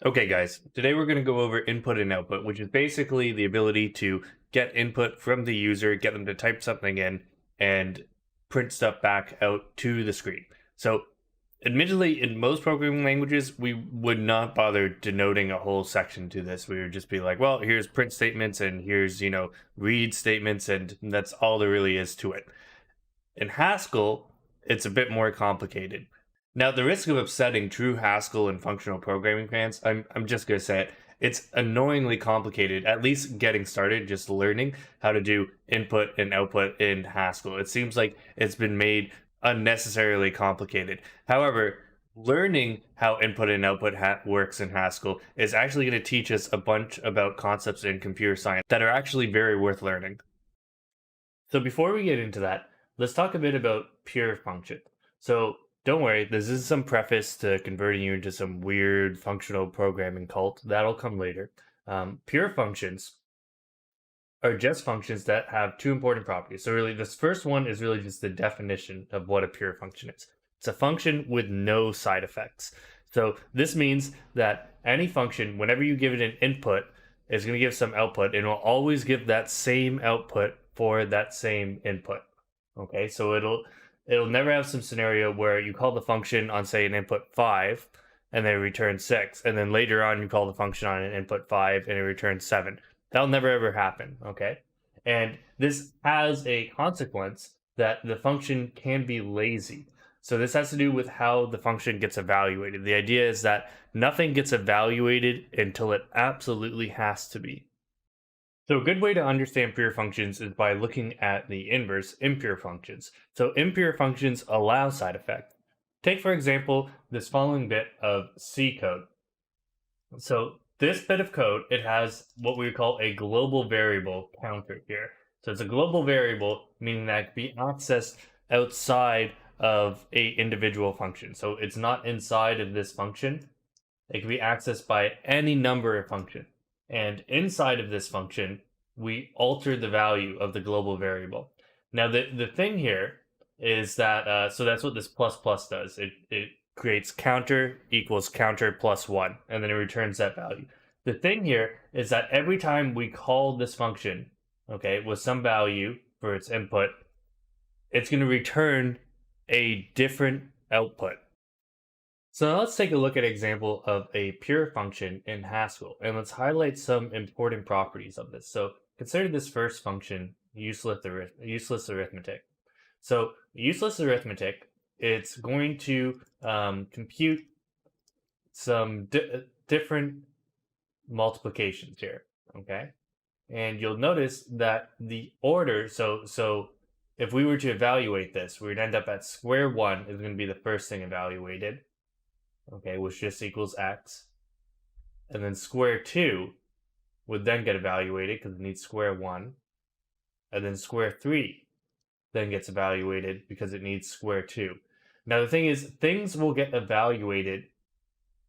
Okay, guys, today we're going to go over input and output, which is basically the ability to get input from the user, get them to type something in, and print stuff back out to the screen. So, admittedly, in most programming languages, we would not bother denoting a whole section to this. We would just be like, well, here's print statements, and here's, read statements, and that's all there really is to it. In Haskell, it's a bit more complicated. Now, the risk of upsetting true Haskell and functional programming fans, I'm just going to say it. It's annoyingly complicated, at least getting started, just learning how to do input and output in Haskell. It seems like it's been made unnecessarily complicated. However, learning how input and output works in Haskell is actually going to teach us a bunch about concepts in computer science that are actually very worth learning. So before we get into that, let's talk a bit about pure function. So don't worry, this is some preface to converting you into some weird functional programming cult. That'll come later. Pure functions are just functions that have two important properties. So really, this first one is really just the definition of what a pure function is. It's a function with no side effects. So this means that any function, whenever you give it an input, is going to give some output, and it will always give that same output for that same input. Okay, so it'll never have some scenario where you call the function on, say, an input 5 and then it returns 6, and then later on you call the function on an input 5 and it returns 7. That'll never ever happen, okay? And this has a consequence that the function can be lazy. So this has to do with how the function gets evaluated. The idea is that nothing gets evaluated until it absolutely has to be. So a good way to understand pure functions is by looking at the inverse, impure functions. So impure functions allow side effects. Take, for example, this following bit of C code. So this bit of code, it has what we would call a global variable counter here. So it's a global variable, meaning that it can be accessed outside of a individual function. So it's not inside of this function. It can be accessed by any number of functions. And inside of this function, we alter the value of the global variable. Now, the thing here is that, so that's what this plus plus does. It creates counter equals counter plus 1, and then it returns that value. The thing here is that every time we call this function, okay, with some value for its input, it's going to return a different output. So now let's take a look at an example of a pure function in Haskell, and let's highlight some important properties of this. So consider this first function, useless arithmetic. So useless arithmetic, it's going to compute some different multiplications here, okay? And you'll notice that the order, so if we were to evaluate this, we'd end up at square 1 is going to be the first thing evaluated, okay, which just equals x. And then square 2 would then get evaluated because it needs square 1. And then square 3 then gets evaluated because it needs square 2. Now, the thing is, things will get evaluated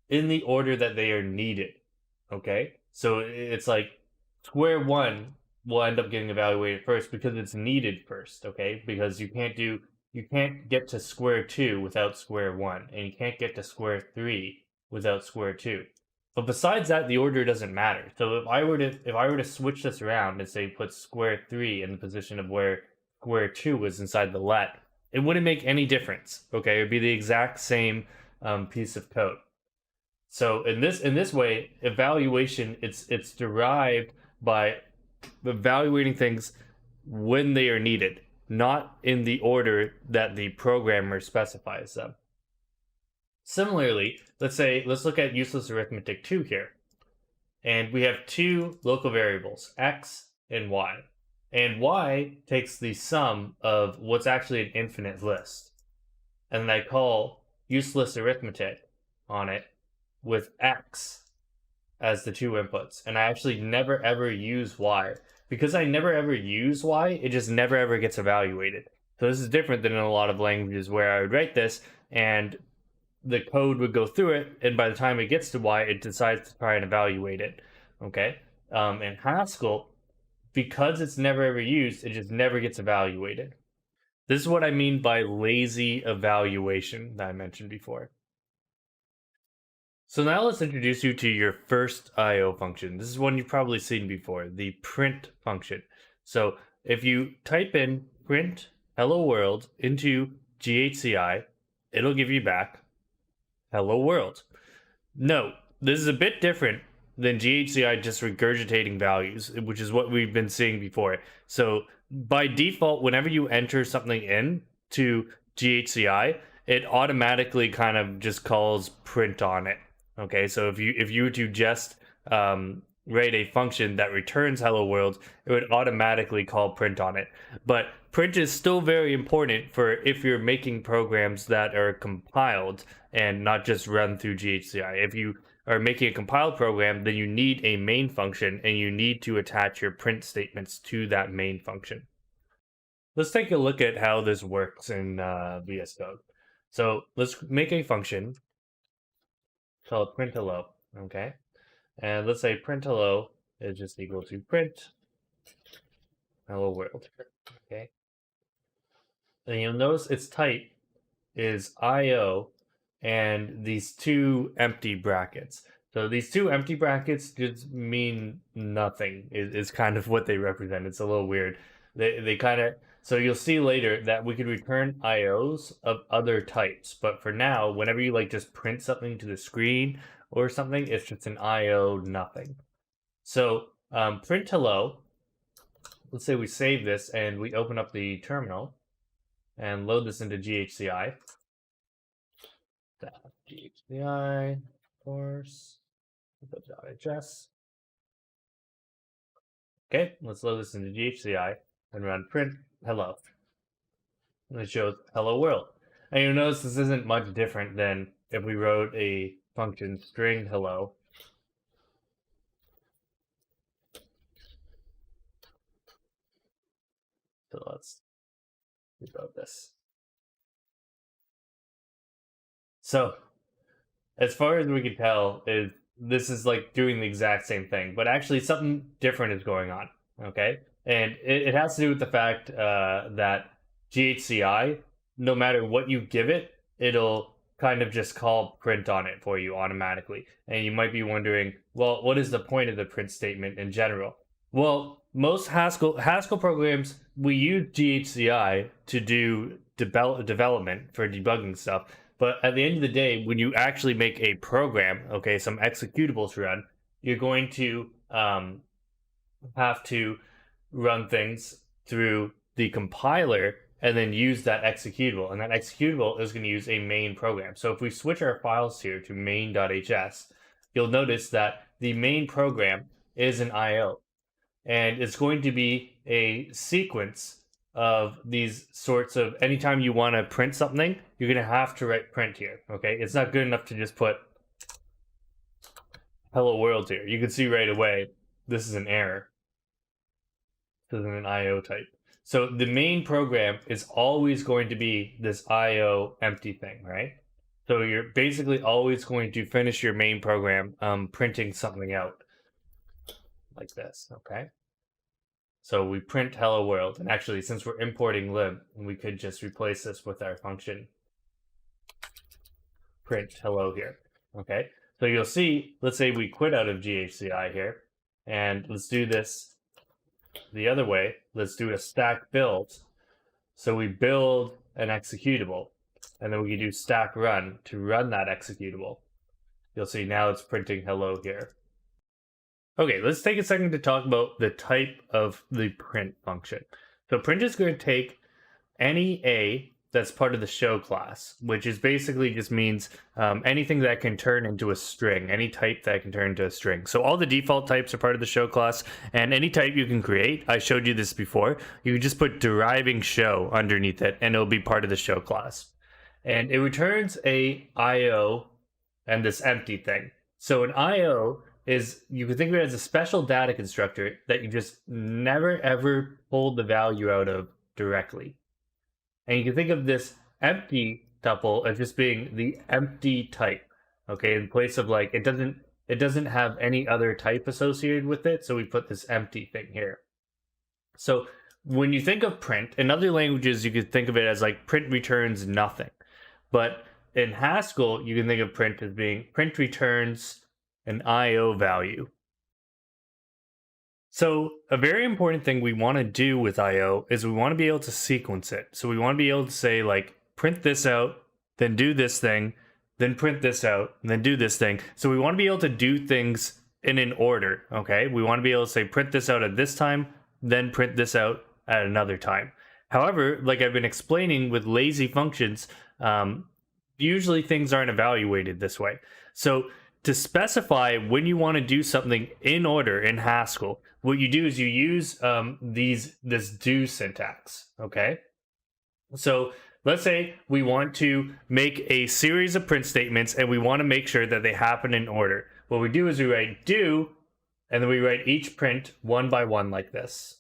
in the order that they are needed, okay? So it's like square 1 will end up getting evaluated first because it's needed first, okay? Because you can't get to square 2 without square 1, and you can't get to square 3 without square 2. But besides that, the order doesn't matter. So if I were to switch this around and say put square 3 in the position of where square 2 was inside the let, it wouldn't make any difference. Okay, it would be the exact same piece of code. So in this way, evaluation it's derived by evaluating things when they are needed, not in the order that the programmer specifies them. Similarly, let's look at useless arithmetic 2 here. And we have two local variables, x and y. And y takes the sum of what's actually an infinite list. And then I call useless arithmetic on it with x as the two inputs. And I actually never ever use y. Because I never ever use y, it just never ever gets evaluated. So this is different than in a lot of languages where I would write this and the code would go through it, and by the time it gets to y, it decides to try and evaluate it. Okay? In Haskell, because it's never ever used, it just never gets evaluated. This is what I mean by lazy evaluation that I mentioned before. So now let's introduce you to your first IO function. This is one you've probably seen before, the print function. So if you type in print hello world into GHCI, it'll give you back hello world. No, this is a bit different than GHCI just regurgitating values, which is what we've been seeing before. So by default, whenever you enter something in to GHCI, it automatically kind of just calls print on it. Okay, so if you were to just write a function that returns hello world, it would automatically call print on it. But print is still very important for if you're making programs that are compiled and not just run through GHCI. If you are making a compiled program, then you need a main function and you need to attach your print statements to that main function. Let's take a look at how this works in VS Code. So let's make a function called print hello, okay? And let's say print hello is just equal to print hello world, okay? And you'll notice its type is IO and these two empty brackets. So these two empty brackets just mean nothing is kind of what they represent. It's a little weird. They kind of, so you'll see later that we could return IOs of other types, but for now, whenever you like just print something to the screen or something, it's just an IO nothing. So print hello, let's say we save this and we open up the terminal and load this into GHCI. GHCI, of course, .hs. Okay, let's load this into GHCI and run print hello. And it shows hello world. And you'll notice this isn't much different than if we wrote a function string hello. So let's reload this. So as far as we can tell, this is like doing the exact same thing, but actually something different is going on. Okay, and it has to do with the fact that GHCI, no matter what you give it, it'll kind of just call print on it for you automatically. And you might be wondering, well, what is the point of the print statement in general? Well, most Haskell programs, we use GHCI to do development for debugging stuff. But at the end of the day, when you actually make a program, okay, some executables run, you're going to have to run things through the compiler and then use that executable. And that executable is going to use a main program. So if we switch our files here to main.hs, you'll notice that the main program is an IO. And it's going to be a sequence of these sorts of, anytime you want to print something, you're going to have to write print here, okay? It's not good enough to just put hello world here. You can see right away, this is an error. This isn't an IO type. So the main program is always going to be this IO empty thing, right? So you're basically always going to finish your main program printing something out like this, okay? So we print hello world, and actually since we're importing lib, we could just replace this with our function print hello here, okay? So you'll see, let's say we quit out of GHCI here, and let's do this the other way. Let's do a stack build. So we build an executable, and then we can do stack run to run that executable. You'll see now it's printing hello here. Okay, let's take a second to talk about the type of the print function. So print is going to take any A that's part of the show class, which is basically just means anything that can turn into a string, any type that can turn into a string. So all the default types are part of the show class, and any type you can create, I showed you this before, you can just put deriving show underneath it, and it'll be part of the show class. And it returns a IO and this empty thing. So an IO is, you can think of it as a special data constructor that you just never ever pull the value out of directly. And you can think of this empty tuple as just being the empty type, okay, in place of like, it doesn't have any other type associated with it, so we put this empty thing here. So when you think of print, in other languages you could think of it as like print returns nothing. But in Haskell, you can think of print as being print returns an IO value. So a very important thing we want to do with IO is we want to be able to sequence it. So we want to be able to say like print this out, then do this thing, then print this out, and then do this thing. So we want to be able to do things in an order, okay? We want to be able to say print this out at this time, then print this out at another time. However, like I've been explaining with lazy functions, usually things aren't evaluated this way. So to specify when you want to do something in order in Haskell, what you do is you use this do syntax, okay? So let's say we want to make a series of print statements and we want to make sure that they happen in order. What we do is we write do, and then we write each print one by one like this.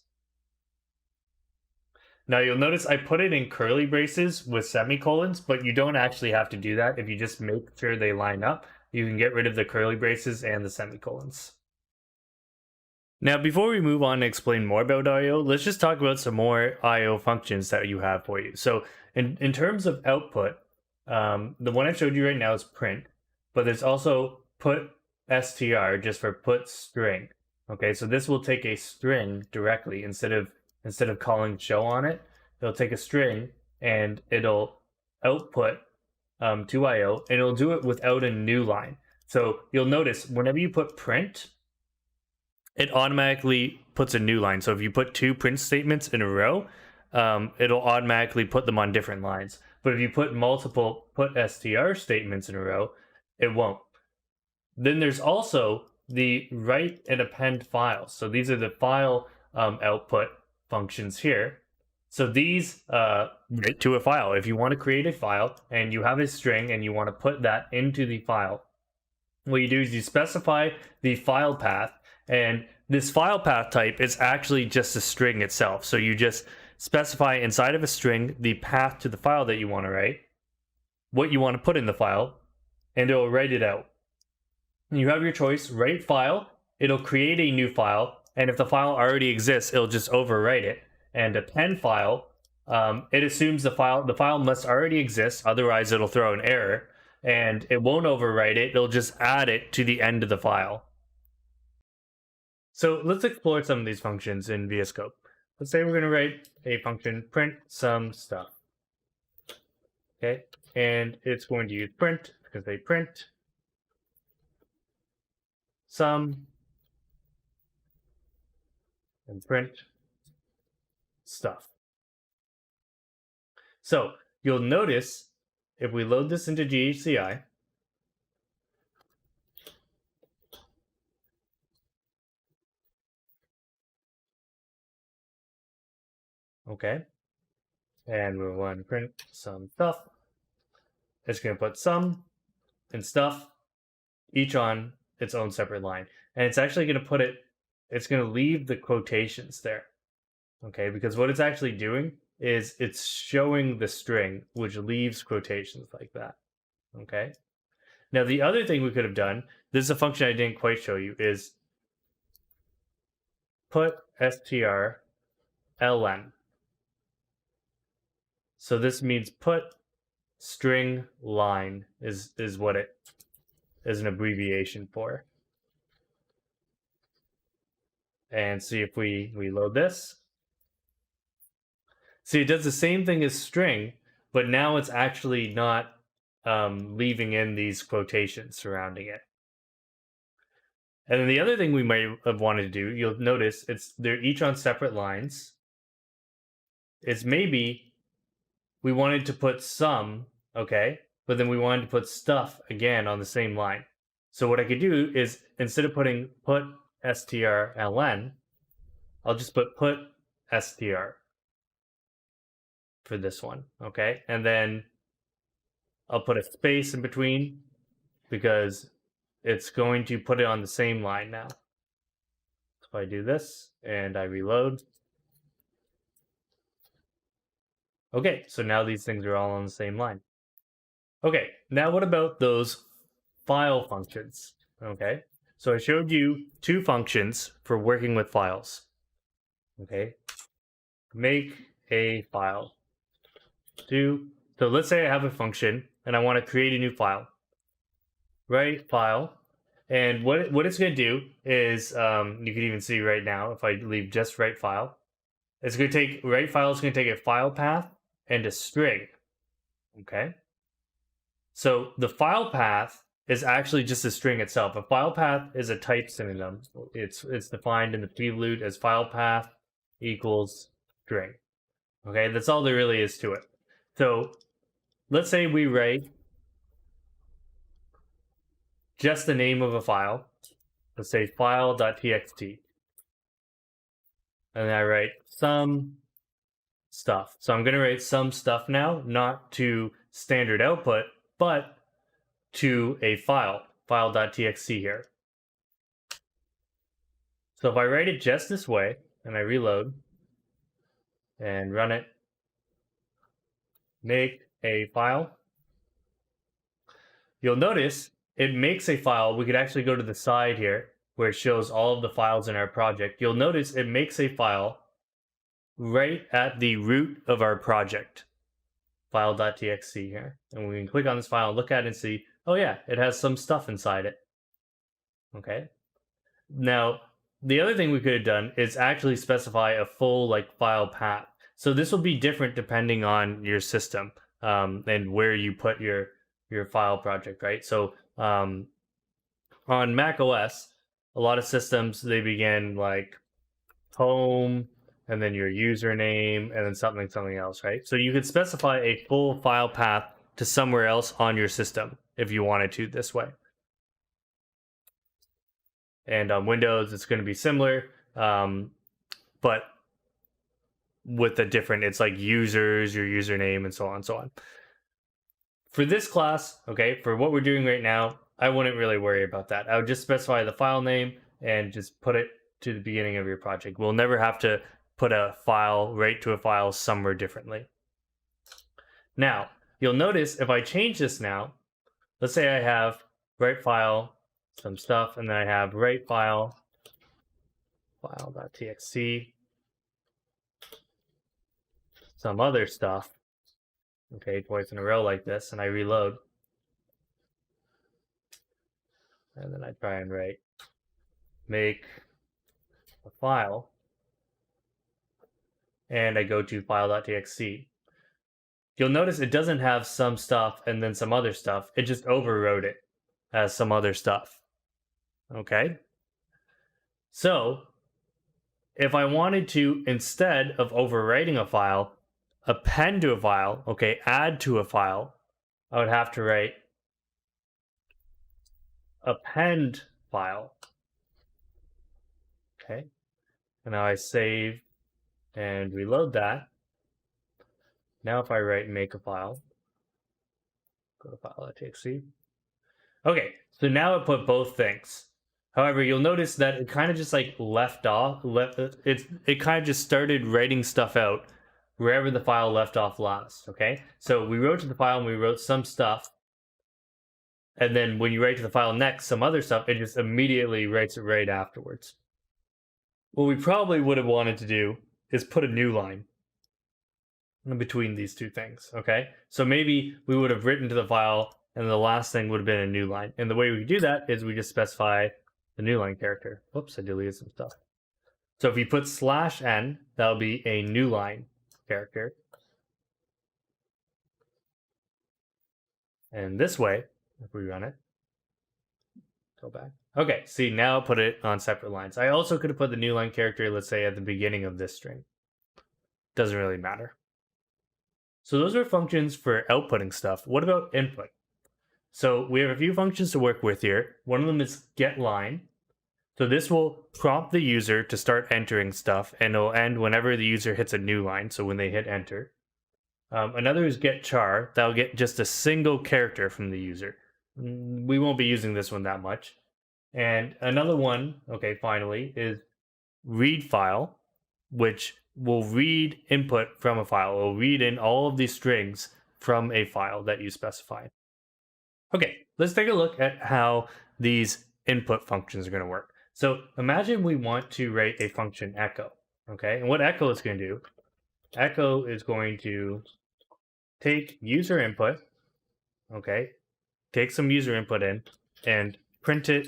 Now you'll notice I put it in curly braces with semicolons, but you don't actually have to do that. If you just make sure they line up, you can get rid of the curly braces and the semicolons. Now, before we move on to explain more about IO, let's just talk about some more IO functions that you have for you. So in terms of output, the one I showed you right now is print, but there's also put str, just for put string. Okay, so this will take a string directly instead of calling show on it. It'll take a string and it'll output to IO, and it'll do it without a new line. So you'll notice whenever you put print, it automatically puts a new line. So if you put two print statements in a row, it'll automatically put them on different lines. But if you put multiple put str statements in a row, it won't. Then there's also the write and append files. So these are the file output functions here. So these write to a file. If you want to create a file and you have a string and you want to put that into the file, what you do is you specify the file path, and this file path type is actually just a string itself. So you just specify inside of a string the path to the file that you want to write, what you want to put in the file, and it'll write it out. You have your choice, write file, it'll create a new file, and if the file already exists, it'll just overwrite it. And append file, it assumes the file must already exist, otherwise it'll throw an error, and it won't overwrite it, it'll just add it to the end of the file. So let's explore some of these functions in VS Code. Let's say we're going to write a function print some stuff. Okay, and it's going to use print because they print some and print stuff. So you'll notice if we load this into GHCI, okay, and we want to print some stuff, it's going to put some and stuff each on its own separate line, and it's actually going to put it, it's going to leave the quotations there, okay, because what it's actually doing is it's showing the string which leaves quotations like that. Okay, now the other thing we could have done, this is a function I didn't quite show you, is put strln. So this means put string line is what it is an abbreviation for. And see if we load this. See, it does the same thing as string, but now it's actually not leaving in these quotations surrounding it. And then the other thing we might have wanted to do, you'll notice they're each on separate lines. It's maybe we wanted to put some, okay, but then we wanted to put stuff again on the same line. So what I could do is, instead of putting put strln, I'll just put str for this one, okay? And then I'll put a space in between because it's going to put it on the same line now. So if I do this and I reload. Okay, so now these things are all on the same line. Okay, now what about those file functions? Okay, so I showed you two functions for working with files. Okay, make a file. So let's say I have a function and I want to create a new file. Write file. And what it's going to do is, you can even see right now, if I leave just write file, it's going to take, write file is going to take a file path and a string. Okay. So the file path is actually just a string itself. A file path is a type synonym. It's defined in the prelude as file path equals string. Okay, that's all there really is to it. So let's say we write just the name of a file. Let's say file.txt. And I write some stuff. So I'm going to write some stuff now, not to standard output, but to a file, file.txt here. So if I write it just this way, and I reload, and run it, make a file, you'll notice it makes a file. We could actually go to the side here, where it shows all of the files in our project. You'll notice it makes a file right at the root of our project, file.txt here. And we can click on this file and look at it and see, oh yeah, it has some stuff inside it. Okay. Now, the other thing we could have done is actually specify a full file path. So this will be different depending on your system and where you put your file project, right? So on Mac OS, a lot of systems, they begin like home and then your username and then something else, right? So you could specify a full file path to somewhere else on your system if you wanted to this way. And on Windows, it's going to be similar, but with a different, it's like users, your username, and so on and so on. For this class, okay, for what we're doing right now, I wouldn't really worry about that. I would just specify the file name and just put it to the beginning of your project. We'll never have to put a file right to a file somewhere differently. Now, you'll notice if I change this now, let's say I have write file, some stuff, and then I have write file, file.txt, some other stuff, okay, twice in a row like this, and I reload. And then I try and write, make a file, and I go to file.txt. You'll notice it doesn't have some stuff and then some other stuff. It just overrode it as some other stuff. Okay? So, if I wanted to, instead of overwriting a file, append to a file, okay, add to a file, I would have to write append file. Okay? And now I save and reload that. Now if I write make a file, go to file.txt. Okay, so now it put both things. However, you'll notice that it kind of just left off. It kind of just started writing stuff out wherever the file left off last. Okay, so we wrote to the file and we wrote some stuff, and then when you write to the file next, some other stuff, it just immediately writes it right afterwards. What we probably would have wanted to do is put a new line in between these two things. Okay, so maybe we would have written to the file and the last thing would have been a new line. And the way we do that is we just specify the new line character. Whoops, I deleted some stuff. So if you put /n, that'll be a new line character. And this way, if we run it, go back. Okay, see, now I'll put it on separate lines. I also could have put the new line character, let's say, at the beginning of this string. Doesn't really matter. So those are functions for outputting stuff. What about input? So we have a few functions to work with here. One of them is getLine. So this will prompt the user to start entering stuff, and it'll end whenever the user hits a new line, so when they hit enter. Another is getChar. That'll get just a single character from the user. We won't be using this one that much. And another one, okay, finally, is readFile, which will read input from a file. It will read in all of these strings from a file that you specify. Okay, let's take a look at how these input functions are going to work. So imagine we want to write a function echo, okay? And what echo is going to do, echo is going to take user input okay? Take some user input in and print it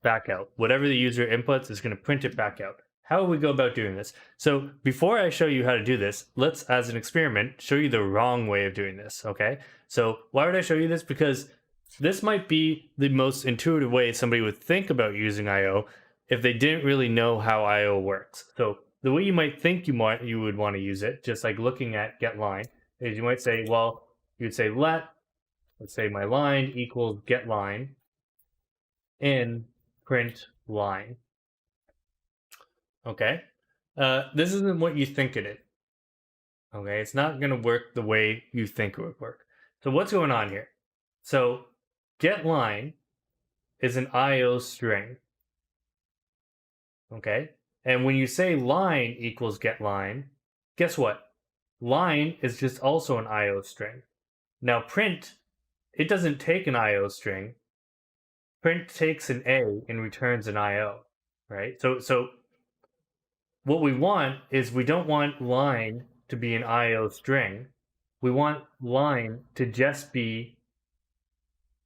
back out. Whatever the user inputs is going to print it back out. How will we go about doing this? So before I show you how to do this, let's, as an experiment, show you the wrong way of doing this, okay? So why would I show you this? Because this might be the most intuitive way somebody would think about using I/O if they didn't really know how I/O works. So the way you might think you would want to use it, just like looking at getLine, is you might say, well, you'd say let's say my line equals getLine in print line. Okay, this isn't what you think it is. Okay, it's not going to work the way you think it would work. So what's going on here? So getLine is an IO string. Okay, and when you say line equals getLine, guess what? Line is just also an IO string. Now print, it doesn't take an IO string. Print takes an A and returns an IO, right? So what we want is we don't want line to be an IO string. We want line to just be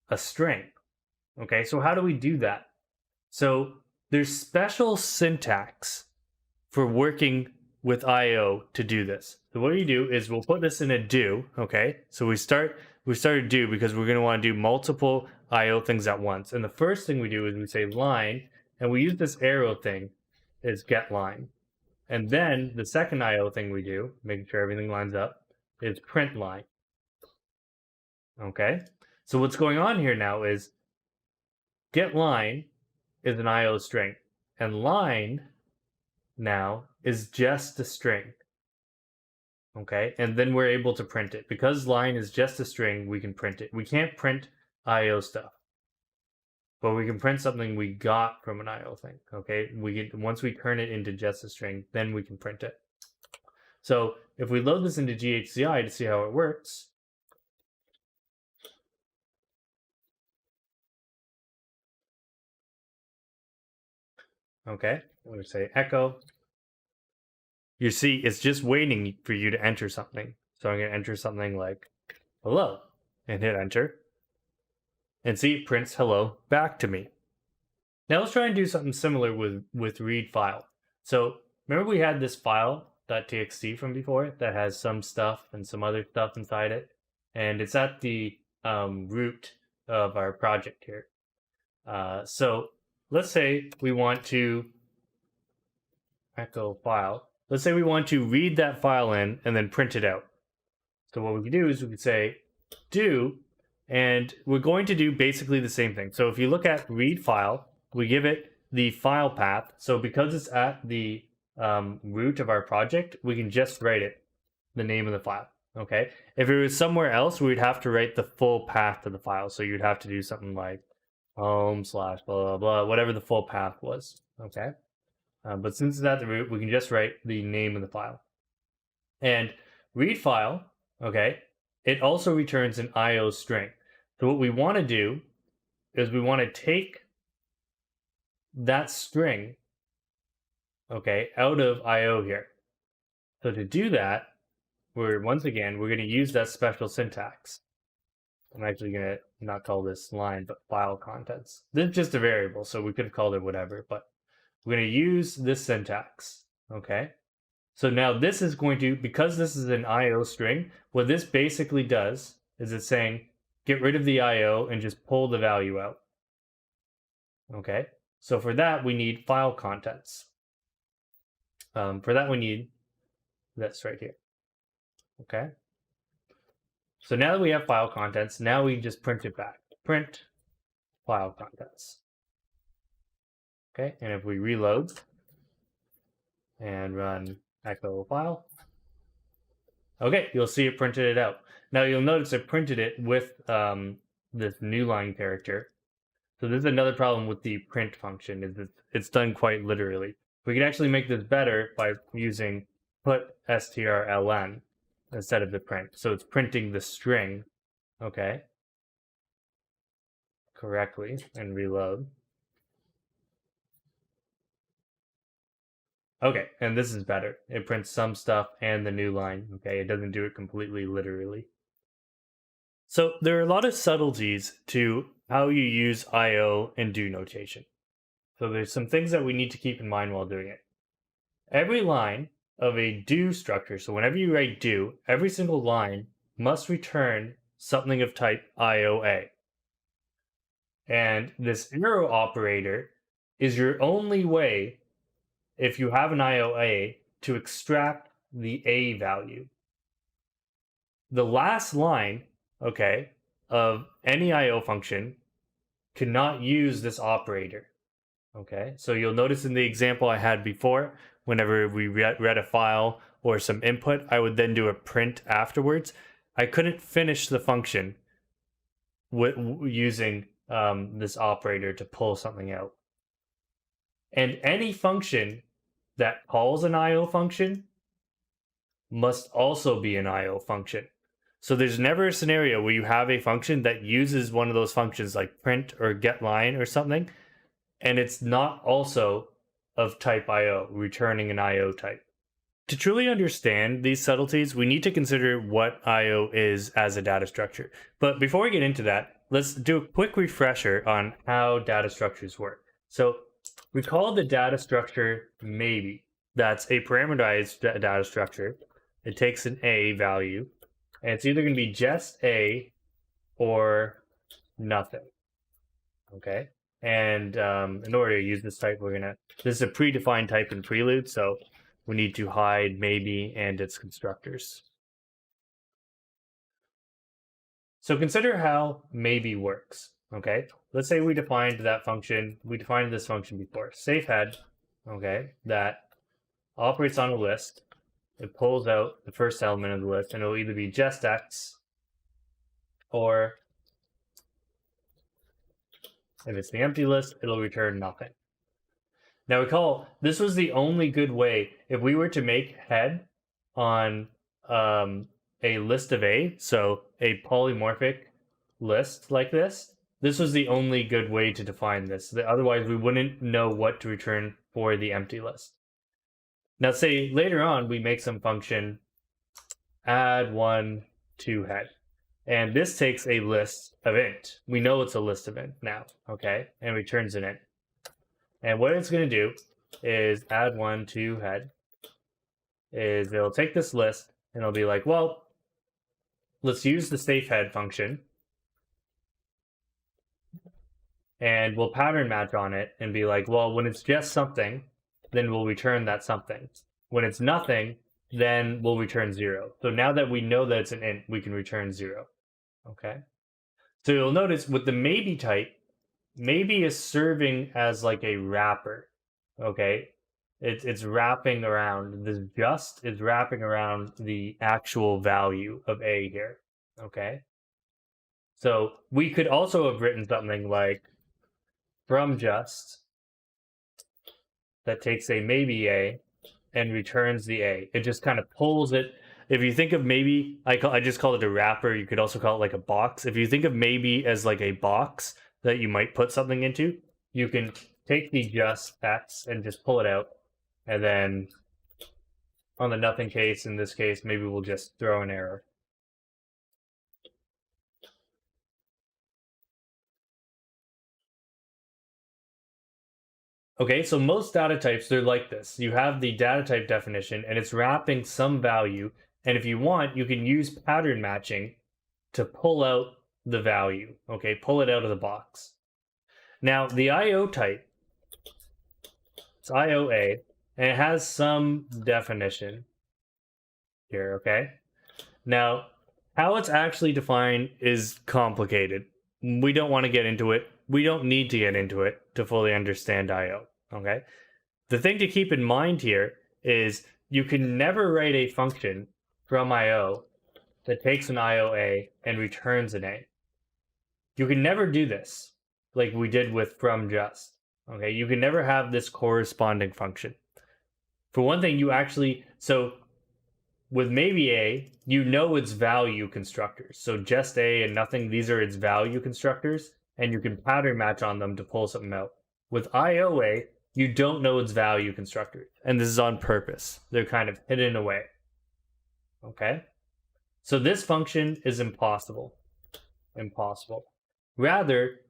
a string. Okay, so how do we do that? So there's special syntax for working with IO to do this. So what you do is we'll put this in a do, okay? So we start a do because we're going to want to do multiple IO things at once. And the first thing we do is we say line, and we use this arrow thing is getLine. And then the second IO thing we do, making sure everything lines up, is print line. Okay? So what's going on here now is getLine is an IO string, and line now is just a string. Okay? And then we're able to print it. Because line is just a string, we can print it. We can't print IO stuff, but we can print something we got from an IO thing. Okay, once we turn it into just a string, then we can print it. So if we load this into GHCI to see how it works, okay, we'll say echo. You see, it's just waiting for you to enter something. So I'm going to enter something like hello and hit enter. And see, it prints hello back to me. Now let's try and do something similar with read file. So remember we had this file .txt from before that has some stuff and some other stuff inside it, and it's at the root of our project here. So let's say we want to echo file. Let's say we want to read that file in and then print it out. So what we could do is we could say do, and we're going to do basically the same thing. So if you look at read file, we give it the file path. So because it's at the root of our project, we can just write it, the name of the file. Okay. If it was somewhere else, we'd have to write the full path of the file. So you'd have to do something like home / blah, blah, blah, whatever the full path was. Okay. But since it's at the root, we can just write the name of the file. And read file, okay, it also returns an IO string. So what we want to do is we want to take that string, okay, out of IO here. So to do that, we're going to use that special syntax. I'm actually going to not call this line, but file contents. This is just a variable, so we could have called it whatever, but we're going to use this syntax, okay? So now this is going to, because this is an IO string, what this basically does is it's saying, get rid of the IO and just pull the value out. Okay, so for that, we need file contents. For that, we need this right here. Okay, so now that we have file contents, now we can just print it back. Print file contents. Okay, and if we reload and run echo file, okay, you'll see it printed it out. Now you'll notice it printed it with this new line character. So this is another problem with the print function, is that it's done quite literally. We can actually make this better by using put strln instead of the print. So it's printing the string, okay, correctly, and reload. Okay, and this is better. It prints some stuff and the new line, okay? It doesn't do it completely literally. So there are a lot of subtleties to how you use IO and do notation. So there's some things that we need to keep in mind while doing it. Every line of a do structure, so whenever you write do, every single line must return something of type IOA. And this arrow operator is your only way, if you have an IOA, to extract the A value. The last line, okay, of any IO function cannot use this operator. Okay, so you'll notice in the example I had before, whenever we read a file or some input, I would then do a print afterwards. I couldn't finish the function using this operator to pull something out. And any function that calls an IO function must also be an IO function. So there's never a scenario where you have a function that uses one of those functions like print or getLine or something, and it's not also of type IO, returning an IO type. To truly understand these subtleties, we need to consider what IO is as a data structure. But before we get into that, let's do a quick refresher on how data structures work. So we call the data structure maybe. That's a parameterized data structure. It takes an A value, and it's either going to be just A or nothing. Okay? And in order to use this type, this is a predefined type in Prelude, so we need to hide maybe and its constructors. So consider how maybe works. Okay, let's say we defined that function. We defined this function before. Safehead, okay, that operates on a list. It pulls out the first element of the list, and it'll either be just X, or if it's the empty list, it'll return nothing. Now recall, this was the only good way. If we were to make head on a list of A, so a polymorphic list like this, this was the only good way to define this. Otherwise, we wouldn't know what to return for the empty list. Now say later on, we make some function add 1 to head. And this takes a list of int. We know it's a list of int now, okay? And returns an int. And what it's going to do is add 1 to head. Is it'll take this list and it'll be like, well, let's use the safehead function. And we'll pattern match on it and be like, well, when it's just something, then we'll return that something. When it's nothing, then we'll return 0. So now that we know that it's an int, we can return 0. Okay. So you'll notice with the maybe type, maybe is serving as like a wrapper. Okay. It's wrapping around, this just is wrapping around the actual value of A here. Okay. So we could also have written something like from just that takes a maybe A and returns the A. It just kind of pulls it. If you think of maybe, I just call it a wrapper. You could also call it like a box. If you think of maybe as like a box that you might put something into, you can take the just X and just pull it out. And then on the nothing case, in this case, maybe we'll just throw an error. Okay, so most data types, they're like this. You have the data type definition, and it's wrapping some value. And if you want, you can use pattern matching to pull out the value. Okay, pull it out of the box. Now, the IO type, it's IOA, and it has some definition here, okay? Now, how it's actually defined is complicated. We don't want to get into it. We don't need to get into it to fully understand IO, okay? The thing to keep in mind here is you can never write a function from IO that takes an IOA and returns an A. You can never do this like we did with from just, okay? You can never have this corresponding function. For one thing, so with maybe A, you know its value constructors. So just A and nothing, these are its value constructors, and you can pattern match on them to pull something out. With IOA, you don't know its value constructor, and this is on purpose. They're kind of hidden away. Okay? So this function is impossible. impossible. Rather,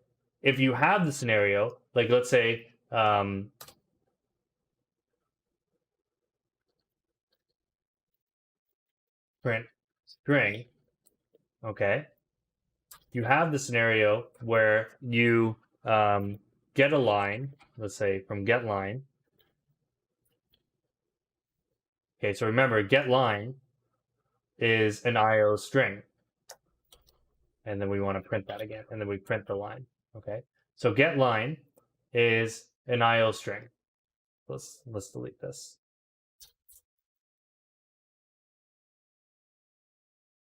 if you have the scenario, like let's say print string, okay, you have the scenario where you get a line, let's say from get line. Okay, so remember, get line is an IO string. And then we want to print that again, and then we print the line. Okay, so get line is an IO string. Let's delete this.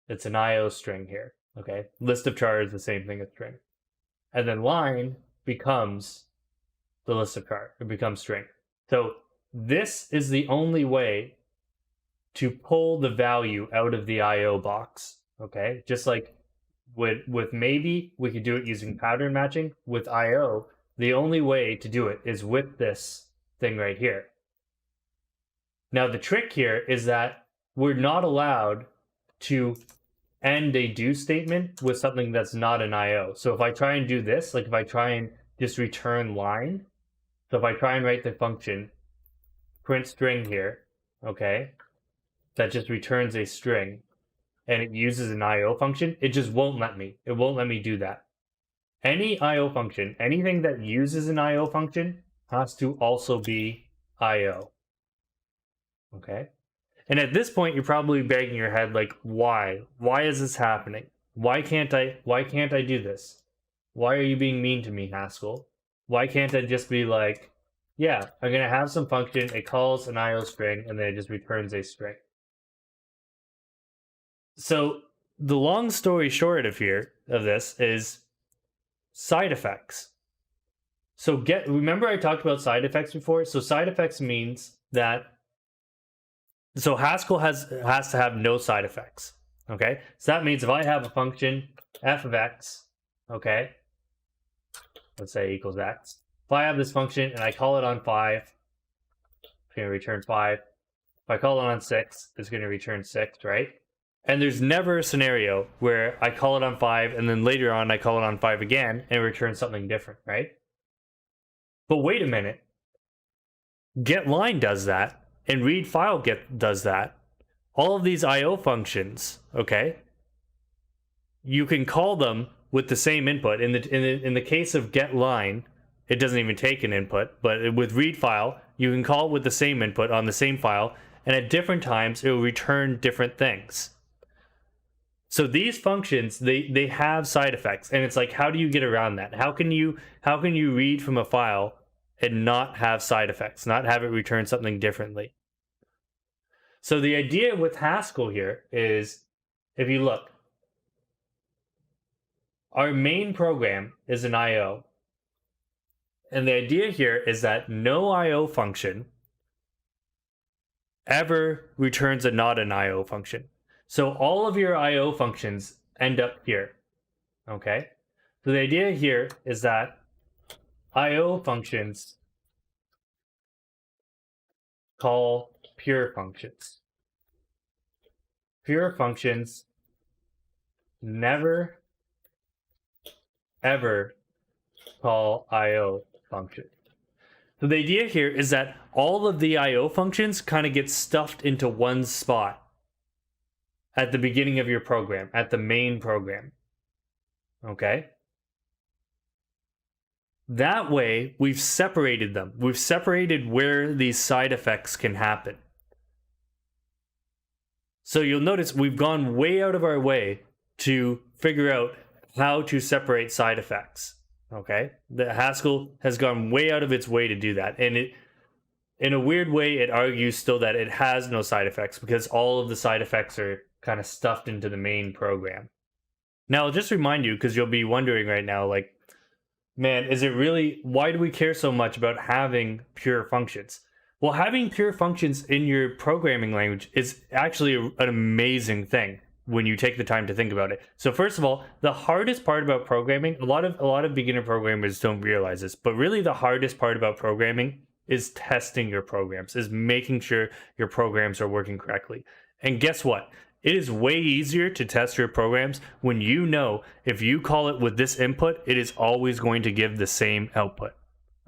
It's an IO string here. Okay, list of char is the same thing as string, and then line becomes the list of char. It becomes string. So this is the only way to pull the value out of the IO box. Okay, just like with maybe we could do it using pattern matching. With IO, the only way to do it is with this thing right here. Now the trick here is that we're not allowed to end a do statement with something that's not an IO. So if I try and do this, like if I try and just return line, so if I try and write the function print string here, okay, that just returns a string, and it uses an IO function, it just won't let me. It won't let me do that. Any IO function, anything that uses an IO function has to also be IO. Okay? And at this point, you're probably banging your head like, why? Why is this happening? Why can't I do this? Why are you being mean to me, Haskell? Why can't I just be like, yeah, I'm gonna have some function, it calls an IO string, and then it just returns a string. So the long story short of this is side effects. So remember I talked about side effects before? So side effects means that, so Haskell has to have no side effects. Okay, so that means if I have a function f of x, okay, let's say equals x. If I have this function and I call it on 5, it's going to return 5. If I call it on 6, it's going to return 6, right? And there's never a scenario where I call it on 5 and then later on I call it on 5 again and it returns something different, right? But wait a minute. GetLine does that, and readFile does that. All of these IO functions, okay? You can call them with the same input. In the case of getLine, it doesn't even take an input, but with readFile, you can call it with the same input on the same file, and at different times it will return different things. So these functions, they have side effects, and it's like, how do you get around that? How can you read from a file and not have side effects, not have it return something differently? So the idea with Haskell here is, if you look, our main program is an IO, and the idea here is that no IO function ever returns a not an IO function. So all of your IO functions end up here, okay? So the idea here is that IO functions call pure functions. Pure functions never, ever call IO function. So the idea here is that all of the IO functions kind of get stuffed into one spot at the beginning of your program, at the main program. Okay? That way, we've separated them. We've separated where these side effects can happen. So you'll notice we've gone way out of our way to figure out how to separate side effects. Okay? The Haskell has gone way out of its way to do that. And in a weird way, it argues still that it has no side effects because all of the side effects are kind of stuffed into the main program. Now, I'll just remind you, because you'll be wondering right now, like, man, is it really, why do we care so much about having pure functions? Well, having pure functions in your programming language is actually an amazing thing when you take the time to think about it. So first of all, the hardest part about programming, a lot of beginner programmers don't realize this, but really the hardest part about programming is testing your programs, is making sure your programs are working correctly. And guess what? It is way easier to test your programs when you know if you call it with this input, it is always going to give the same output.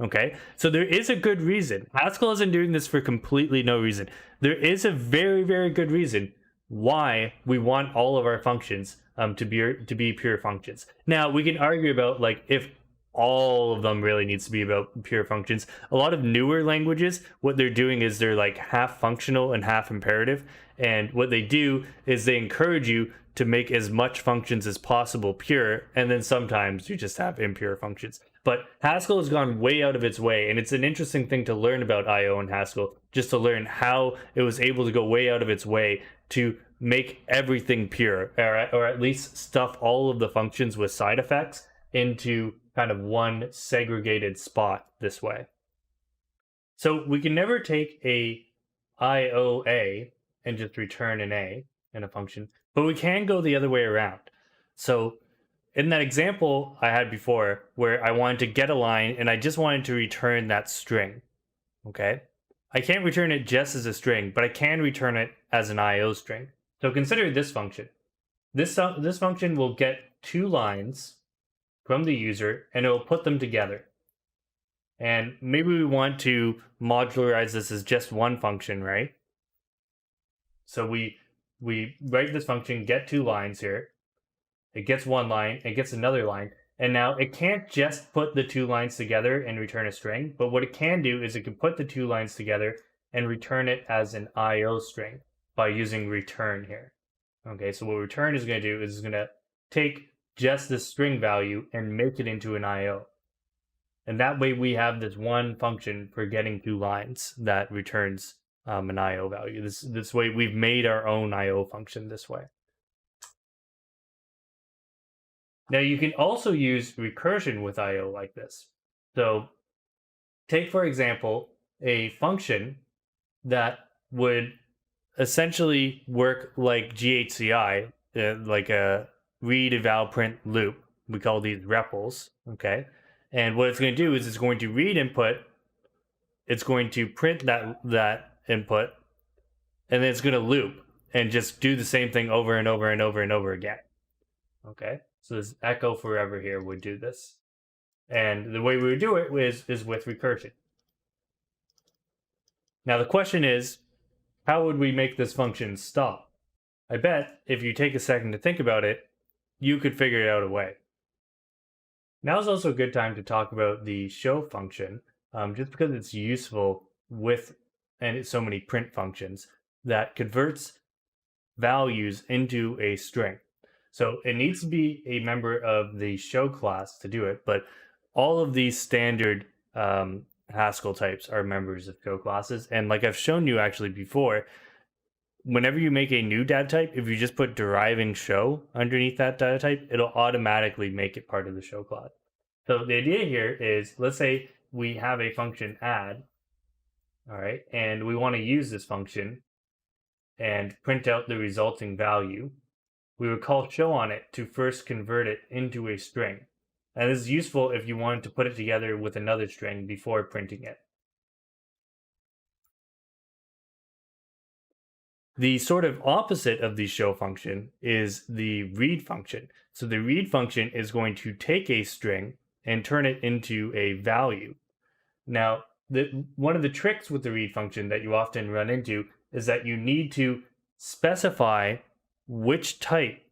Okay, so there is a good reason. Haskell isn't doing this for completely no reason. There is a very, very good reason why we want all of our functions to be pure functions. Now we can argue about like if all of them really needs to be about pure functions. A lot of newer languages, what they're doing is they're like half functional and half imperative. And what they do is they encourage you to make as much functions as possible pure, and then sometimes you just have impure functions. But Haskell has gone way out of its way, and it's an interesting thing to learn about I/O and Haskell, just to learn how it was able to go way out of its way to make everything pure, or at least stuff all of the functions with side effects into kind of one segregated spot this way. So we can never take a IOA and just return an A in a function, but we can go the other way around. So in that example I had before where I wanted to get a line and I just wanted to return that string, okay? I can't return it just as a string, but I can return it as an IO string. So consider this function. This function will get 2 lines from the user and it will put them together. And maybe we want to modularize this as just one function, right? So we write this function, get 2 lines here. It gets 1 line, it gets another line, and now it can't just put the 2 lines together and return a string, but what it can do is it can put the 2 lines together and return it as an IO string by using return here. Okay, so what return is going to do is it's going to take just the string value and make it into an IO. And that way we have this one function for getting 2 lines that returns an IO value. This way we've made our own IO function this way. Now you can also use recursion with IO like this. So take, for example, a function that would essentially work like GHCI, like a read, eval, print loop. We call these REPLs, okay? And what it's going to do is it's going to read input, it's going to print that input, and then it's going to loop and just do the same thing over and over and over and over again. Okay, so this echo forever here would do this. And the way we would do it is with recursion. Now the question is, how would we make this function stop? I bet if you take a second to think about it, you could figure out a way. Now is also a good time to talk about the show function, just because it's useful with so many print functions that converts values into a string. So it needs to be a member of the show class to do it, but all of these standard Haskell types are members of show classes. And like I've shown you actually before, whenever you make a new data type, if you just put deriving show underneath that data type, it'll automatically make it part of the show class. So the idea here is, let's say we have a function add, all right, and we want to use this function and print out the resulting value. We would call show on it to first convert it into a string. And this is useful if you wanted to put it together with another string before printing it. The sort of opposite of the show function is the read function. So the read function is going to take a string and turn it into a value. Now, one of the tricks with the read function that you often run into is that you need to specify which type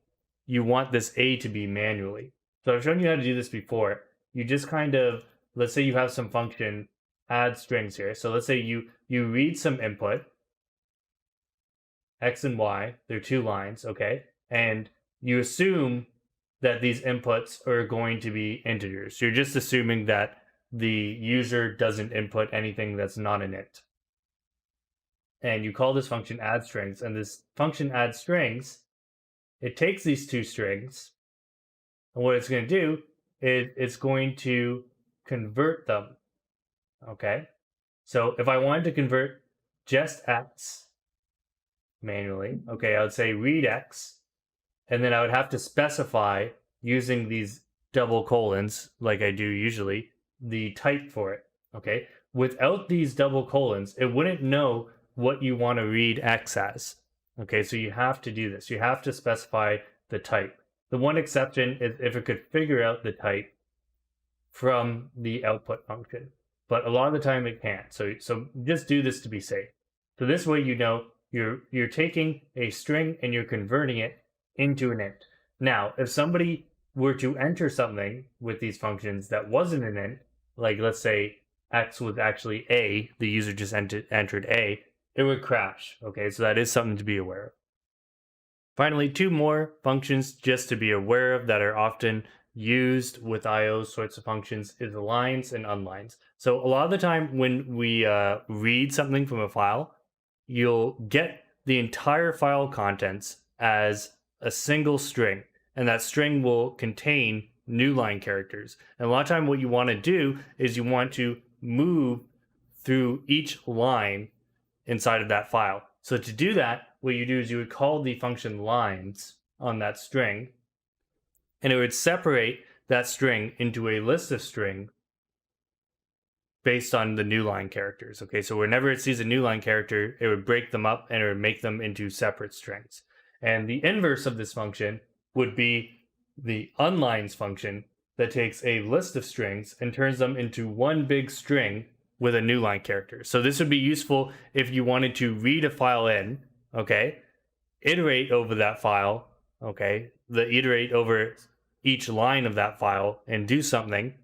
you want this A to be manually. So I've shown you how to do this before. You just kind of, let's say you have some function add strings here. So let's say you read some input, X and Y, they're 2 lines, okay? And you assume that these inputs are going to be integers. So you're just assuming that the user doesn't input anything that's not an int. And you call this function add strings, and this function add strings, it takes these 2 strings, and what it's going to do is it's going to convert them, okay? So if I wanted to convert just X manually, okay, I would say read X, and then I would have to specify using these double colons, like I do usually, the type for it, okay? Without these double colons, it wouldn't know what you want to read X as. Okay, so you have to do this. You have to specify the type. The one exception is if it could figure out the type from the output function, but a lot of the time it can't. So just do this to be safe. So this way, you know, you're taking a string and you're converting it into an int. Now, if somebody were to enter something with these functions that wasn't an int, like let's say x was actually a, the user just entered a, it would crash. Okay, so that is something to be aware of. Finally, two more functions just to be aware of that are often used with IO sorts of functions is lines and unlines. So a lot of the time when we read something from a file, you'll get the entire file contents as a single string, and that string will contain new line characters. And a lot of time what you want to do is you want to move through each line inside of that file. So to do that, what you do is you would call the function lines on that string, and it would separate that string into a list of strings based on the new line characters. Okay, so whenever it sees a new line character, it would break them up and it would make them into separate strings. And the inverse of this function would be the unlines function that takes a list of strings and turns them into one big string with a new line character. So this would be useful if you wanted to read a file in, okay, iterate over that file, okay, iterate over each line of that file and do something,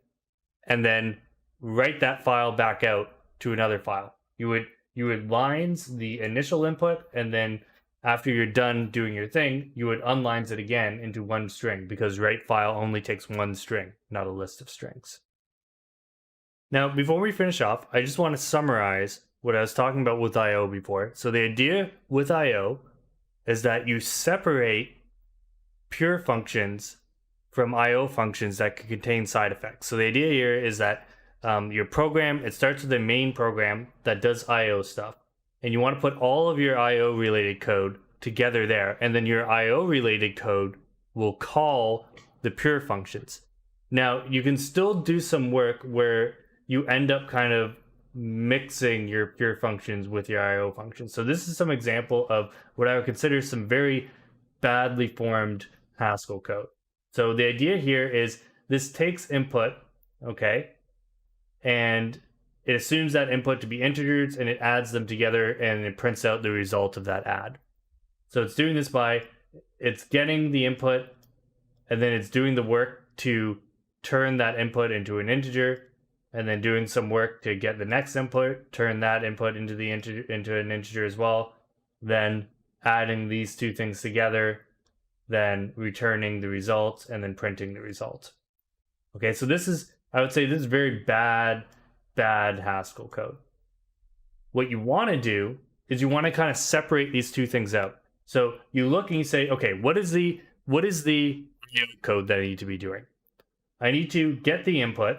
and then write that file back out to another file. You would lines the initial input, and then after you're done doing your thing, you would unlines it again into one string, because write file only takes one string, not a list of strings. Now, before we finish off, I just want to summarize what I was talking about with IO before. So the idea with IO is that you separate pure functions from IO functions that could contain side effects. So the idea here is that your program, it starts with a main program that does IO stuff, and you want to put all of your IO related code together there, and then your IO related code will call the pure functions. Now, you can still do some work where you end up kind of mixing your pure functions with your IO functions. So this is some example of what I would consider some very badly formed Haskell code. So the idea here is this takes input, okay, and it assumes that input to be integers, and it adds them together, and it prints out the result of that add. So it's doing this by, it's getting the input, and then it's doing the work to turn that input into an integer, and then doing some work to get the next input, turn that input into the into an integer as well, then adding these two things together, then returning the results, and then printing the result. Okay, so this is, I would say this is very bad Haskell code. What you want to do is you want to kind of separate these two things out. So you look and you say, okay, what is the code that I need to be doing? I need to get the input.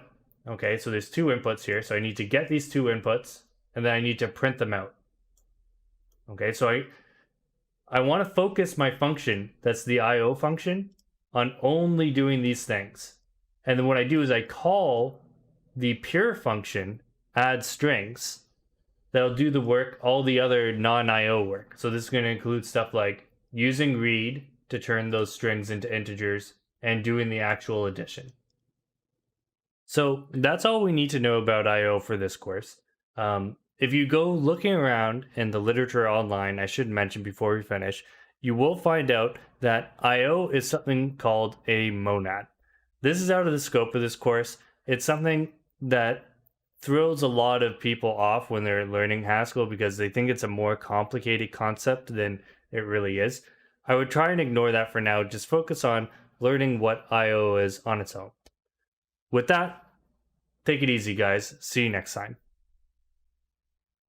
Okay, so there's two inputs here. So I need to get these two inputs, and then I need to print them out. Okay, so I want to focus my function, that's the IO function, on only doing these things. And then what I do is I call the pure function, add strings, that'll do the work, all the other non-IO work. So this is going to include stuff like using read to turn those strings into integers and doing the actual addition. So that's all we need to know about IO for this course. If you go looking around in the literature online, I should mention before we finish, you will find out that IO is something called a monad. This is out of the scope of this course. It's something that throws a lot of people off when they're learning Haskell because they think it's a more complicated concept than it really is. I would try and ignore that for now. Just focus on learning what IO is on its own. With that, take it easy, guys. See you next time.